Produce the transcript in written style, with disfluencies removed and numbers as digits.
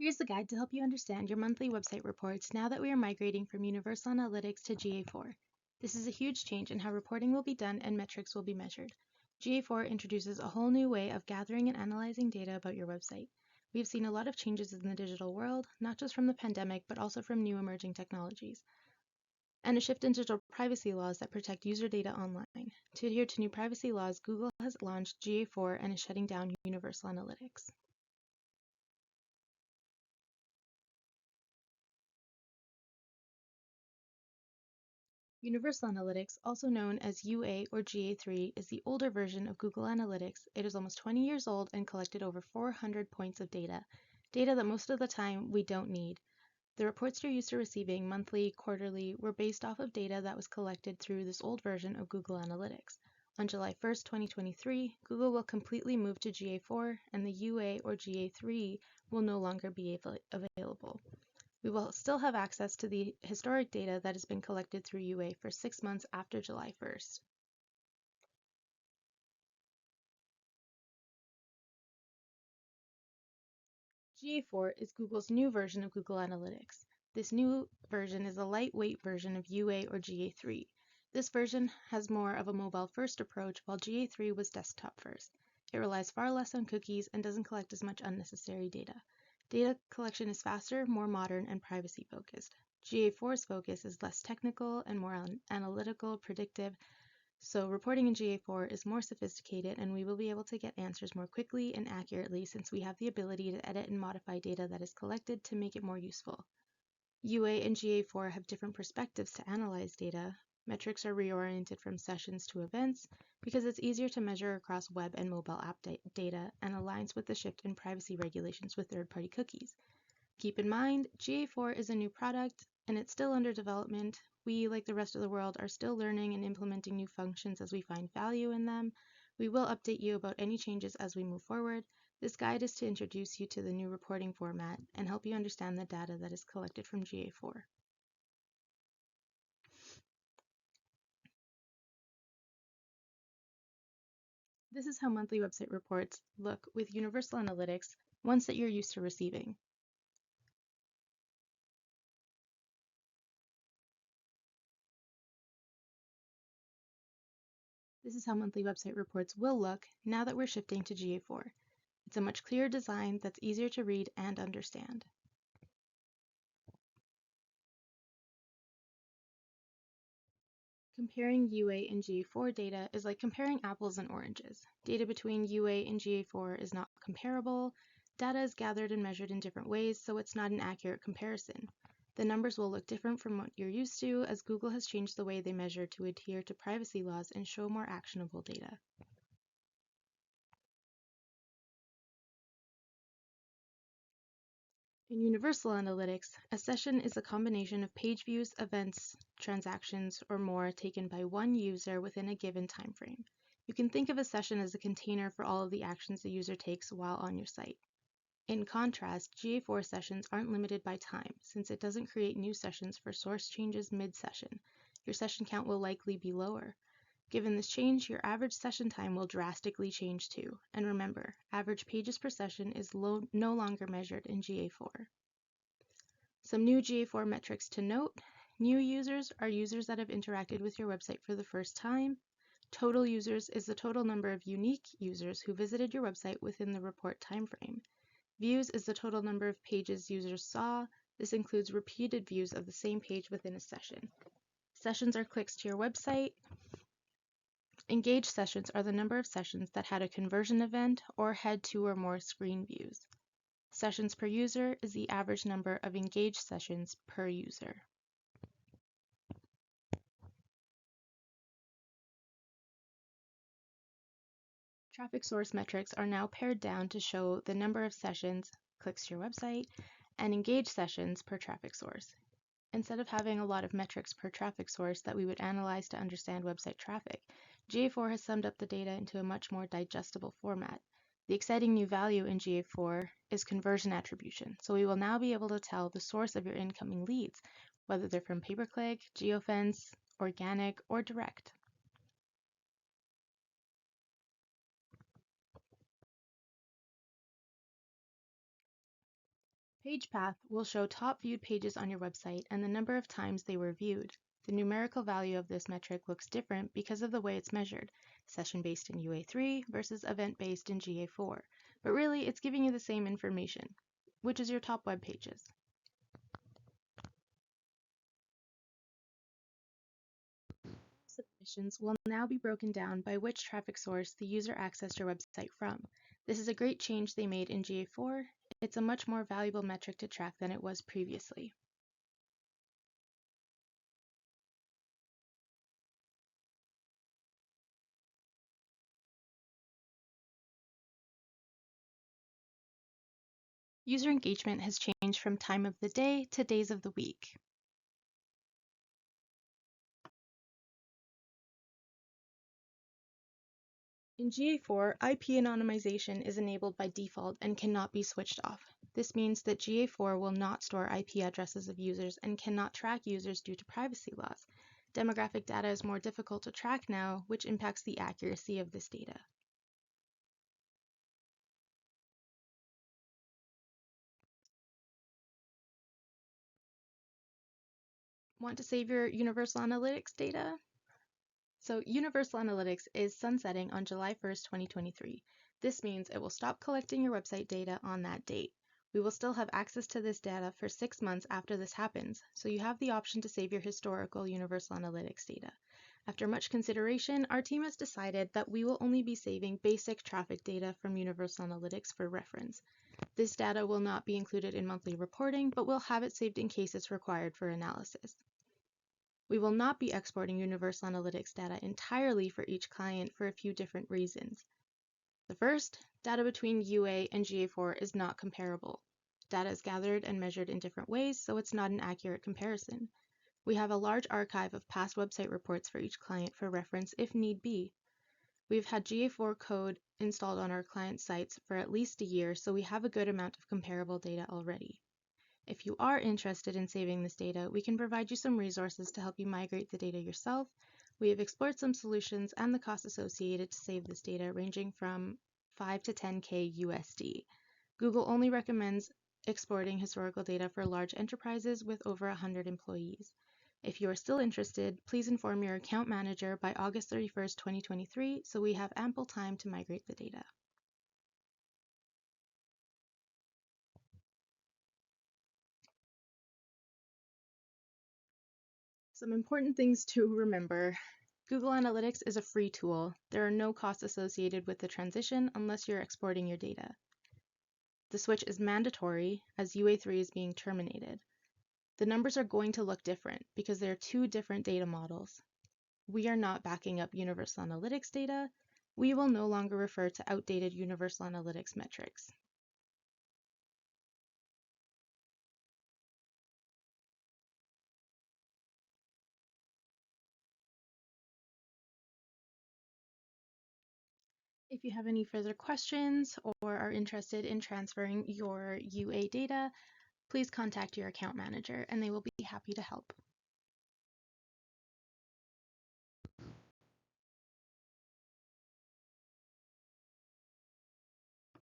Here's a guide to help you understand your monthly website reports now that we are migrating from Universal Analytics to GA4. This is a huge change in how reporting will be done and metrics will be measured. GA4 introduces a whole new way of gathering and analyzing data about your website. We have seen a lot of changes in the digital world, not just from the pandemic, but also from new emerging technologies, and a shift in digital privacy laws that protect user data online. To adhere to new privacy laws, Google has launched GA4 and is shutting down Universal Analytics. Universal Analytics, also known as UA or GA3, is the older version of Google Analytics. It is almost 20 years old and collected over 400 points of data that most of the time we don't need. The reports you're used to receiving, monthly, quarterly, were based off of data that was collected through this old version of Google Analytics. On July 1st, 2023, Google will completely move to GA4 and the UA or GA3 will no longer be available. We will still have access to the historic data that has been collected through UA for 6 months after July 1st. GA4 is Google's new version of Google Analytics. This new version is a lightweight version of UA or GA3. This version has more of a mobile-first approach, while GA3 was desktop-first. It relies far less on cookies and doesn't collect as much unnecessary data. Data collection is faster, more modern, and privacy-focused. GA4's focus is less technical and more analytical, predictive, so reporting in GA4 is more sophisticated and we will be able to get answers more quickly and accurately since we have the ability to edit and modify data that is collected to make it more useful. UA and GA4 have different perspectives to analyze data. Metrics are reoriented from sessions to events because it's easier to measure across web and mobile app data and aligns with the shift in privacy regulations with third-party cookies. Keep in mind, GA4 is a new product and it's still under development. We, like the rest of the world, are still learning and implementing new functions as we find value in them. We will update you about any changes as we move forward. This guide is to introduce you to the new reporting format and help you understand the data that is collected from GA4. This is how monthly website reports look with Universal Analytics, ones that you're used to receiving. This is how monthly website reports will look now that we're shifting to GA4. It's a much clearer design that's easier to read and understand. Comparing UA and GA4 data is like comparing apples and oranges. Data between UA and GA4 is not comparable. Data is gathered and measured in different ways, so it's not an accurate comparison. The numbers will look different from what you're used to, as Google has changed the way they measure to adhere to privacy laws and show more actionable data. In Universal Analytics, a session is a combination of page views, events, transactions, or more taken by one user within a given time frame. You can think of a session as a container for all of the actions the user takes while on your site. In contrast, GA4 sessions aren't limited by time, since it doesn't create new sessions for source changes mid-session. Your session count will likely be lower. Given this change, your average session time will drastically change too. And remember, average pages per session is no longer measured in GA4. Some new GA4 metrics to note. New users are users that have interacted with your website for the first time. Total users is the total number of unique users who visited your website within the report timeframe. Views is the total number of pages users saw. This includes repeated views of the same page within a session. Sessions are clicks to your website. Engaged sessions are the number of sessions that had a conversion event or had 2 or more screen views. Sessions per user is the average number of engaged sessions per user. Traffic source metrics are now pared down to show the number of sessions, clicks to your website, and engaged sessions per traffic source. Instead of having a lot of metrics per traffic source that we would analyze to understand website traffic, GA4 has summed up the data into a much more digestible format. The exciting new value in GA4 is conversion attribution, so we will now be able to tell the source of your incoming leads, whether they're from pay-per-click, geofence, organic, or direct. Page path will show top viewed pages on your website and the number of times they were viewed. The numerical value of this metric looks different because of the way it's measured, session-based in UA3 versus event-based in GA4, but really it's giving you the same information, which is your top web pages. Submissions will now be broken down by which traffic source the user accessed your website from. This is a great change they made in GA4. It's a much more valuable metric to track than it was previously. User engagement has changed from time of the day to days of the week. In GA4, IP anonymization is enabled by default and cannot be switched off. This means that GA4 will not store IP addresses of users and cannot track users due to privacy laws. Demographic data is more difficult to track now, which impacts the accuracy of this data. Want to save your Universal Analytics data? So Universal Analytics is sunsetting on July 1st, 2023. This means it will stop collecting your website data on that date. We will still have access to this data for 6 months after this happens, so you have the option to save your historical Universal Analytics data. After much consideration, our team has decided that we will only be saving basic traffic data from Universal Analytics for reference. This data will not be included in monthly reporting, but we'll have it saved in case it's required for analysis. We will not be exporting Universal Analytics data entirely for each client for a few different reasons. The first, data between UA and GA4 is not comparable. Data is gathered and measured in different ways, so it's not an accurate comparison. We have a large archive of past website reports for each client for reference if need be. We've had GA4 code installed on our client sites for at least a year, so we have a good amount of comparable data already. If you are interested in saving this data, we can provide you some resources to help you migrate the data yourself. We have explored some solutions and the costs associated to save this data ranging from 5 to 10K USD. Google only recommends exporting historical data for large enterprises with over 100 employees. If you are still interested, please inform your account manager by August 31st, 2023, so we have ample time to migrate the data. Some important things to remember. Google Analytics is a free tool. There are no costs associated with the transition unless you're exporting your data. The switch is mandatory as UA3 is being terminated. The numbers are going to look different because there are two different data models. We are not backing up Universal Analytics data. We will no longer refer to outdated Universal Analytics metrics. If you have any further questions or are interested in transferring your UA data, please contact your account manager and they will be happy to help.